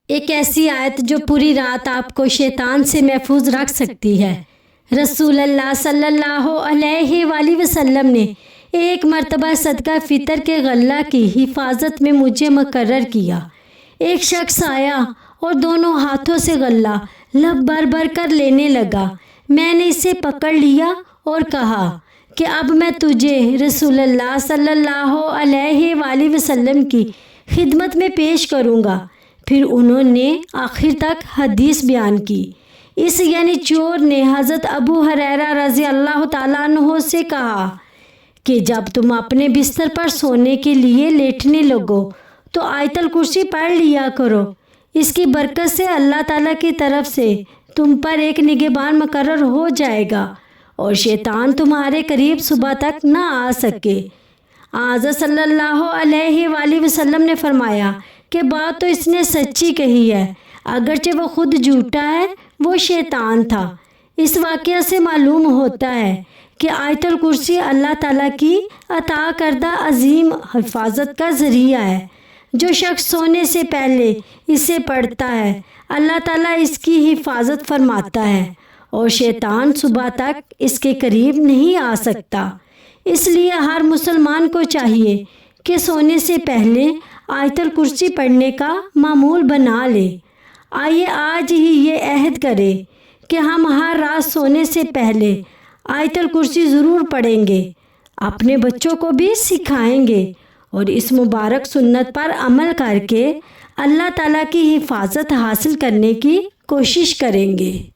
ایک ایسی آیت جو پوری رات آپ کو شیطان سے محفوظ رکھ سکتی ہے۔ رسول اللہ صلی اللہ علیہ وآلہ وسلم نے ایک مرتبہ صدقہ فطر کے غلہ کی حفاظت میں مجھے مقرر کیا۔ ایک شخص آیا اور دونوں ہاتھوں سے غلہ لب بھر بھر کر لینے لگا۔ میں نے اسے پکڑ لیا اور کہا کہ اب میں تجھے رسول اللہ صلی اللہ علیہ وآلہ وسلم کی خدمت میں پیش کروں گا۔ پھر انہوں نے آخر تک حدیث بیان کی۔ اس یعنی چور نے حضرت ابو ہریرہ رضی اللہ تعالیٰ عنہ سے کہا کہ جب تم اپنے بستر پر سونے کے لیے لیٹنے لگو تو آیت الکرسی پڑھ لیا کرو۔ اس کی برکت سے اللہ تعالیٰ کی طرف سے تم پر ایک نگہبان مقرر ہو جائے گا اور شیطان تمہارے قریب صبح تک نہ آ سکے۔ حضرت صلی اللہ علیہ وآلہ وسلم نے فرمایا کہ بات تو اس نے سچی کہی ہے، اگرچہ وہ خود جھوٹا ہے، وہ شیطان تھا۔ اس واقعہ سے معلوم ہوتا ہے کہ آیت الکرسی اللہ تعالیٰ کی عطا کردہ عظیم حفاظت کا ذریعہ ہے۔ جو شخص سونے سے پہلے اسے پڑھتا ہے اللہ تعالیٰ اس کی حفاظت فرماتا ہے اور شیطان صبح تک اس کے قریب نہیں آ سکتا۔ اس لیے ہر مسلمان کو چاہیے کہ سونے سے پہلے آیت الکرسی پڑھنے کا معمول بنا لے۔ آئیے آج ہی یہ عہد کرے کہ ہم ہر رات سونے سے پہلے آیت الکرسی ضرور پڑھیں گے، اپنے بچوں کو بھی سکھائیں گے اور اس مبارک سنت پر عمل کر کے اللہ تعالیٰ کی حفاظت حاصل کرنے کی کوشش کریں گے۔